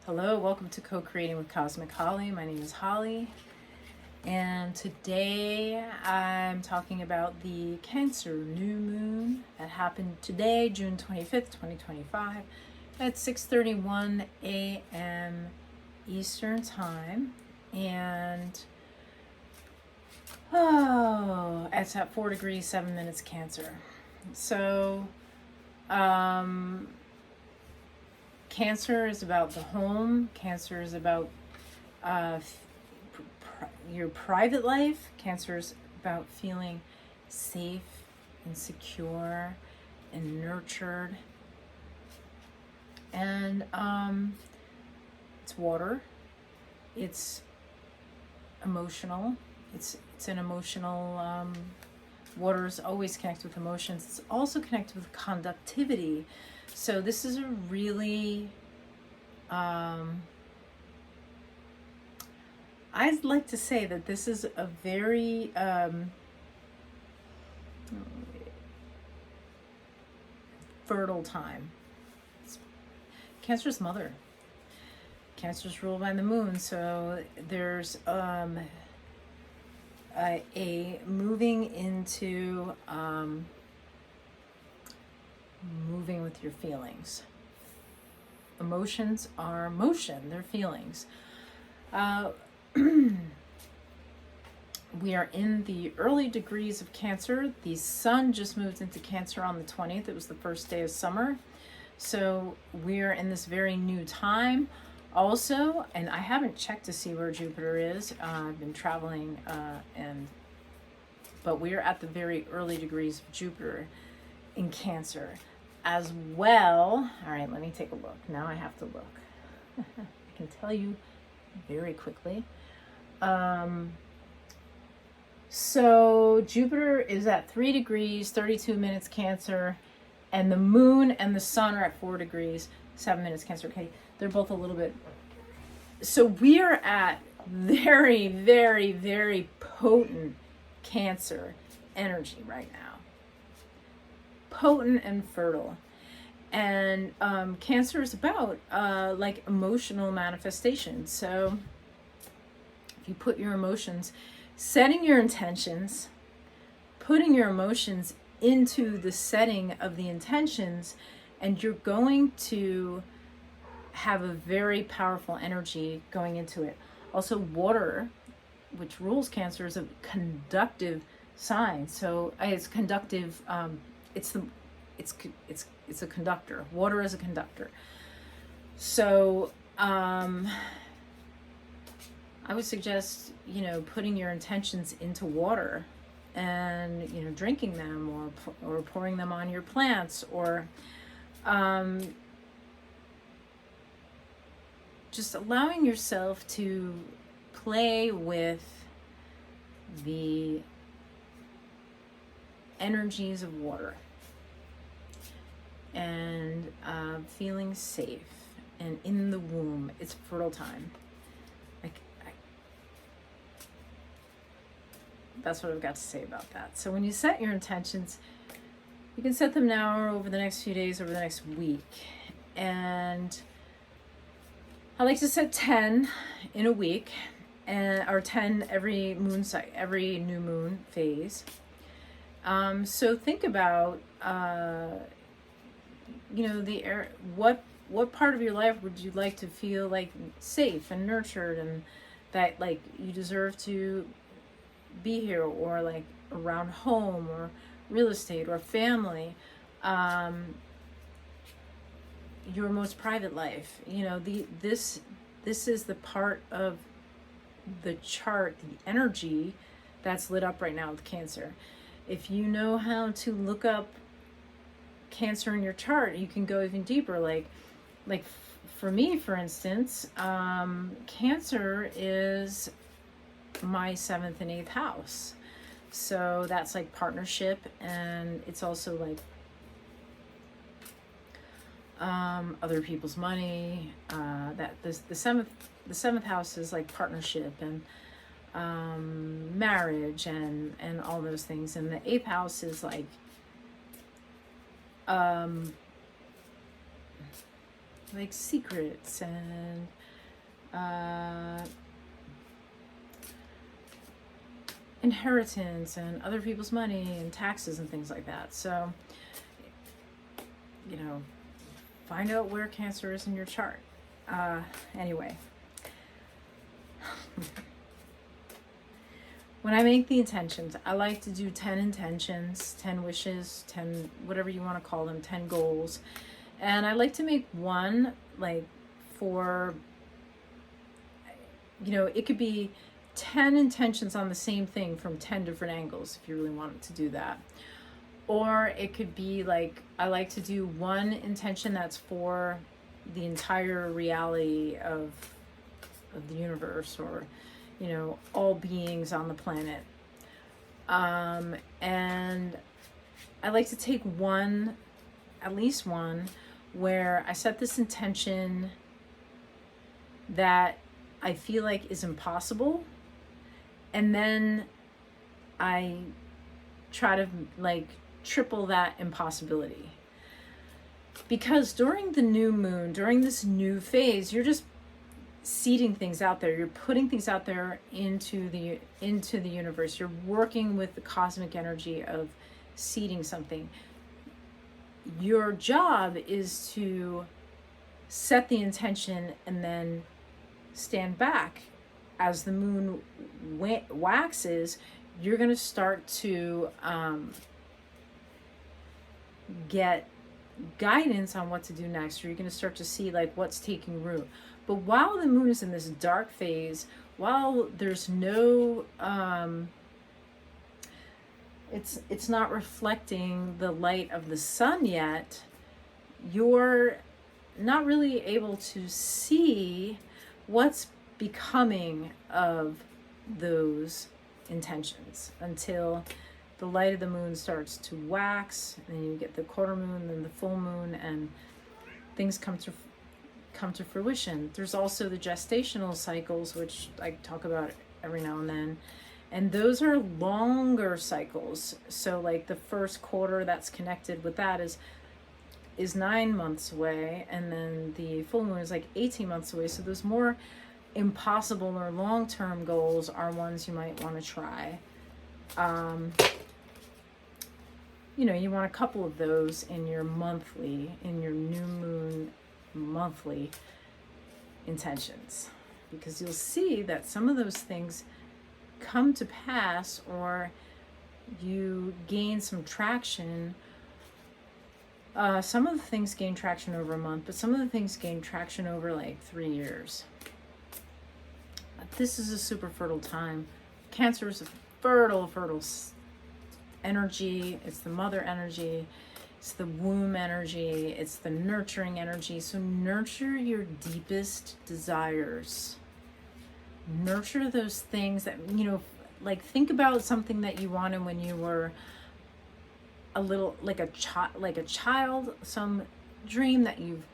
Hello, welcome to Co-Creating with Cosmic Holly. My name is Holly, and today I'm talking about the Cancer new moon that happened today, June 25th, 2025, at 6:31 a.m. Eastern Time, and it's at 4 degrees 7 minutes Cancer. So, Cancer is about the home. Cancer is about your private life. Cancer is about feeling safe and secure and nurtured. And it's water. It's emotional. It's an emotional. Water is always connected with emotions. It's also connected with conductivity. So this is a really, I'd like to say that this is a very fertile time. It's Cancer's mother. Cancer's ruled by the moon, so there's a moving into moving with your feelings. Emotions are motion, they're feelings. We are in the early degrees of Cancer. The sun just moved into Cancer on the 20th. It was the first day of summer. So we're in this very new time. Also, and I haven't checked to see where Jupiter is. I've been traveling, but we're at the very early degrees of Jupiter in Cancer as well. All right, let me take a look. Now I have to look. I can tell you very quickly. So Jupiter is at 3 degrees, 32 minutes Cancer, and the moon and the sun are at 4 degrees, 7 minutes Cancer. Okay, they're both a little bit. So we are at very, very, very potent Cancer energy right now. Potent and fertile. And Cancer is about like emotional manifestation. So if you put your emotions, setting your intentions, putting your emotions into the setting of the intentions, and you're going to have a very powerful energy going into it. Also, water, which rules Cancer, is a conductive sign. So it's conductive. It's a conductor. Water is a conductor. So I would suggest, putting your intentions into water and, drinking them or pouring them on your plants, or just allowing yourself to play with the energies of water and feeling safe and in the womb. It's fertile time. That's what I've got to say about that. So when you set your intentions, you can set them now or over the next few days, over the next week. And I like to set 10 in a week, or 10 every every new moon phase. So think about, what part of your life would you like to feel like safe and nurtured, and that like you deserve to be here, or like around home or real estate or family, your most private life. This is the part of the chart, the energy that's lit up right now with Cancer. If you know how to look up Cancer in your chart, you can go even deeper. Like for me, for instance, Cancer is my 7th and 8th house. So that's like partnership, and it's also like other people's money. That the seventh house is like partnership and marriage and all those things, and the 8th house is like like secrets and inheritance and other people's money and taxes and things like that. So, you know, find out where Cancer is in your chart. Anyway, when I make the intentions, I like to do 10 intentions, 10 wishes, 10, whatever you want to call them, 10 goals. And I like to make one, like, for, you know, it could be 10 intentions on the same thing from 10 different angles if you really wanted to do that. Or it could be like, I like to do one intention that's for the entire reality of the universe, or, you know, all beings on the planet. And I like to take one, at least one, where I set this intention that I feel like is impossible, and then I try to like triple that impossibility. Because during the new moon, during this new phase, you're just seeding things out there. You're putting things out there into the universe. You're working with the cosmic energy of seeding something. Your job is to set the intention and then stand back. As the moon waxes, you're going to start to get guidance on what to do next, or you're going to start to see like what's taking root. But while the moon is in this dark phase, while there's no it's not reflecting the light of the sun yet, you're not really able to see what's becoming of those intentions until the light of the moon starts to wax, and then you get the quarter moon, then the full moon, and things come to fruition. There's also the gestational cycles, which I talk about every now and then, and those are longer cycles. So like the first quarter that's connected with that is 9 months away, and then the full moon is like 18 months away. So those more impossible or long-term goals are ones you might want to try. You know, you want a couple of those in your new moon monthly intentions, because you'll see that some of those things come to pass, or you gain some traction. Some of the things gain traction over a month, but some of the things gain traction over like 3 years. This is a super fertile time. Cancer is a fertile energy. It's the mother energy. It's the womb energy. It's the nurturing energy. So nurture your deepest desires. Nurture those things that, you know, like think about something that you wanted when you were a little, like a child, some dream that you've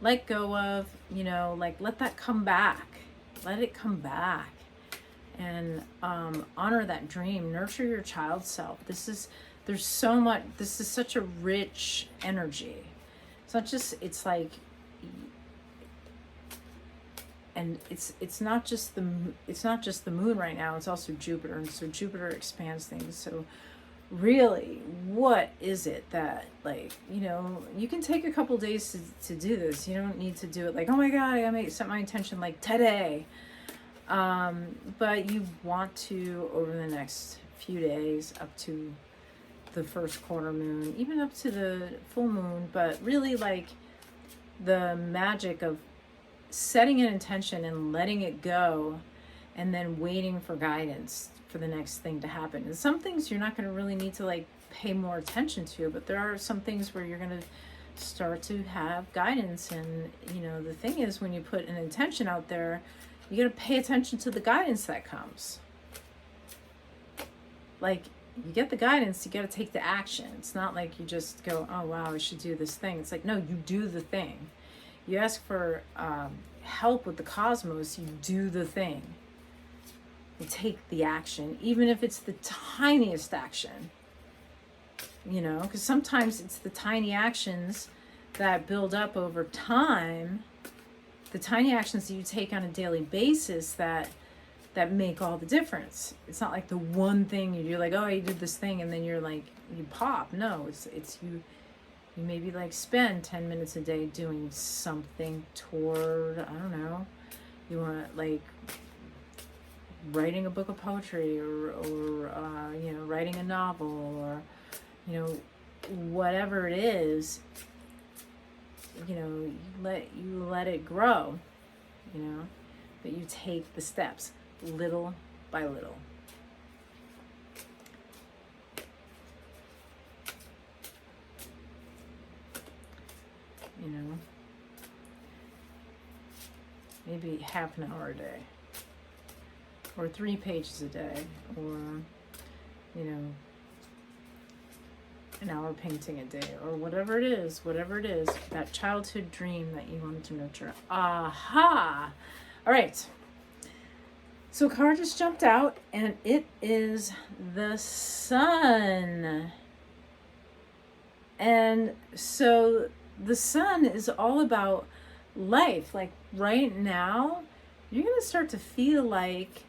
let go of, you know, like let that come back. Let it come back, and honor that dream. Nurture your child self. This is such a rich energy. It's not just, it's like, and it's not just the moon right now. It's also Jupiter, and so Jupiter expands things. So really, what is it that, like, you know, you can take a couple days to do this. You don't need to do it like, oh my God, I gotta set my intention like today. But you want to, over the next few days, up to the first quarter moon, even up to the full moon, but really like the magic of setting an intention and letting it go, and then waiting for guidance for the next thing to happen. And some things you're not going to really need to like pay more attention to, but there are some things where you're going to start to have guidance. And you know, the thing is, when you put an intention out there, you got to pay attention to the guidance that comes. Like, you get the guidance, you got to take the action. It's not like you just go, oh wow, I should do this thing. It's like, no, you do the thing. You ask for help with the cosmos, you do the thing. You take the action, even if it's the tiniest action. You know, because sometimes it's the tiny actions that build up over time the tiny actions that you take on a daily basis that make all the difference. It's not like the one thing you do, like, oh, you did this thing and then you're like, you pop. No, it's you maybe like spend 10 minutes a day doing something toward, I don't know, you want like writing a book of poetry or you know, writing a novel, or, you know, whatever it is, you know, you let it grow, you know, but you take the steps little by little. You know, maybe half an hour a day, or 3 pages a day, or, you know, an hour painting a day, or whatever it is, that childhood dream that you wanted to nurture. Aha! All right. So a card just jumped out, and it is the Sun. And so the Sun is all about life. Like right now, you're going to start to feel like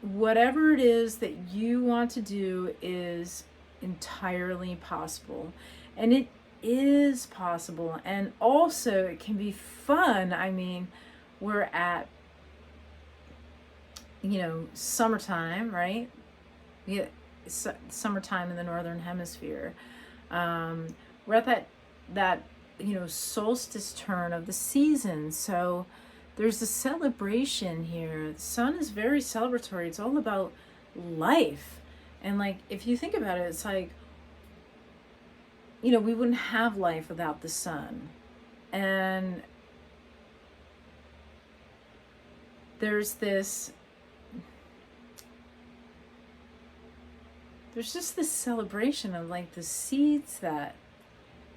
whatever it is that you want to do is entirely possible. And it is possible. And also it can be fun. I mean, we're at, you know, summertime, right? Yeah, summertime in the Northern Hemisphere. We're at that, you know, solstice turn of the season. So there's a celebration here. The Sun is very celebratory. It's all about life. And like, if you think about it, it's like, you know, we wouldn't have life without the Sun. And there's just this celebration of like the seeds that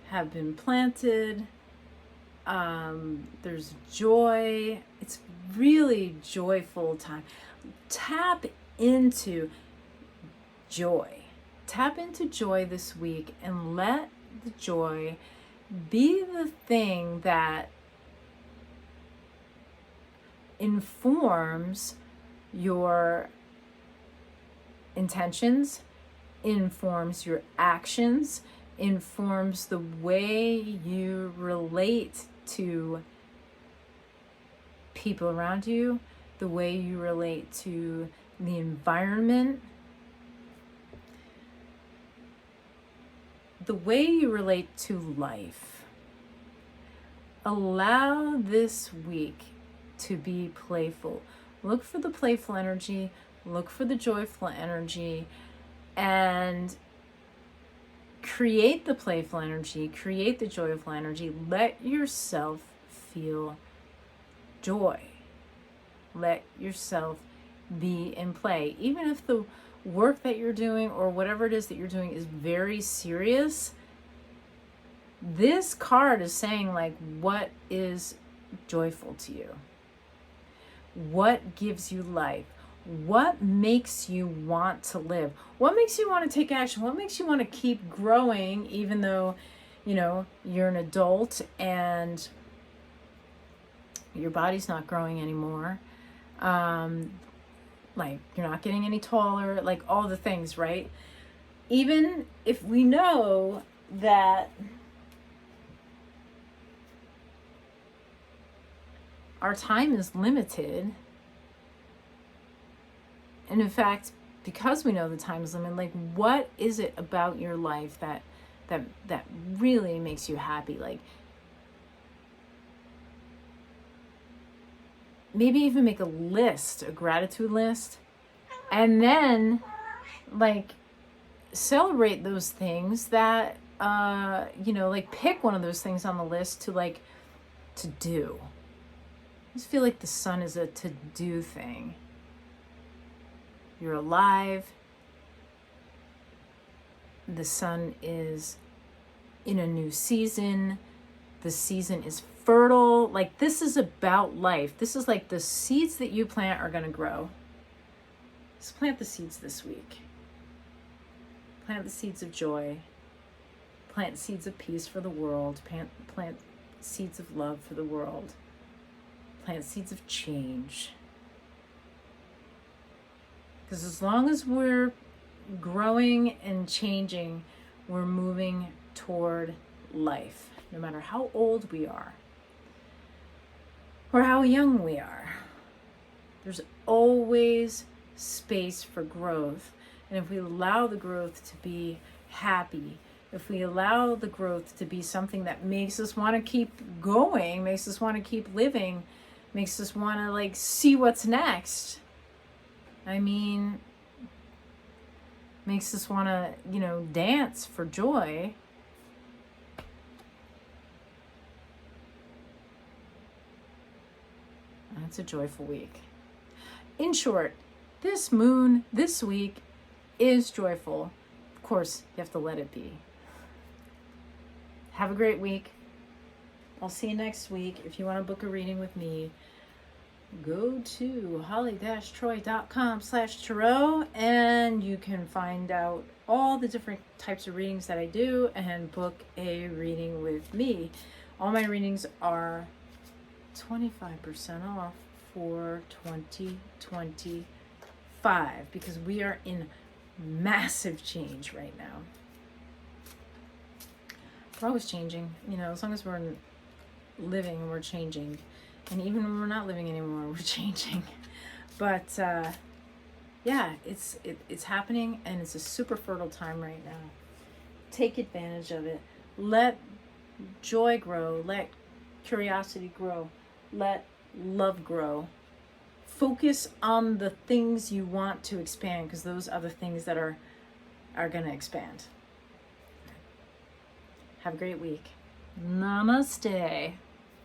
have been planted. There's joy. It's really joyful time. Tap into joy. Tap into joy this week and let the joy be the thing that informs your intentions, informs your actions, informs the way you relate to people around you, the way you relate to the environment, the way you relate to life. Allow this week to be playful. Look for the playful energy, look for the joyful energy, and create the playful energy, create the joyful energy. Let yourself feel joy. Let yourself be in play. Even if the work that you're doing or whatever it is that you're doing is very serious, this card is saying like, what is joyful to you? What gives you life? What makes you want to live? What makes you want to take action? What makes you want to keep growing even though, you know, you're an adult and your body's not growing anymore? Like you're not getting any taller, like all the things, right? Even if we know that our time is limited, and in fact, because we know the time is limited, like what is it about your life that really makes you happy? Like maybe even make a list, a gratitude list, and then like celebrate those things that you know, like pick one of those things on the list to do. I just feel like the Sun is a to-do thing. You're alive. The Sun is in a new season. The season is fertile. Like this is about life. This is like the seeds that you plant are going to grow. Just plant the seeds this week. Plant the seeds of joy. Plant seeds of peace for the world. Plant seeds of love for the world. Plant seeds of change. Because as long as we're growing and changing, we're moving toward life, no matter how old we are or how young we are. There's always space for growth. And if we allow the growth to be happy, if we allow the growth to be something that makes us want to keep going, makes us want to keep living, makes us want to like see what's next. I mean, makes us want to, dance for joy. It's a joyful week. In short, this moon this week is joyful. Of course, you have to let it be. Have a great week. I'll see you next week. If you want to book a reading with me, go to holly-troy.com/tarot and you can find out all the different types of readings that I do and book a reading with me. All my readings are 25% off for 2025 because we are in massive change right now. We're always changing, as long as we're living, we're changing. And even when we're not living anymore, we're changing. But yeah, it's happening, and it's a super fertile time right now. Take advantage of it. Let joy grow. Let curiosity grow. Let love grow. Focus on the things you want to expand, because those are the things that are going to expand. Have a great week. Namaste.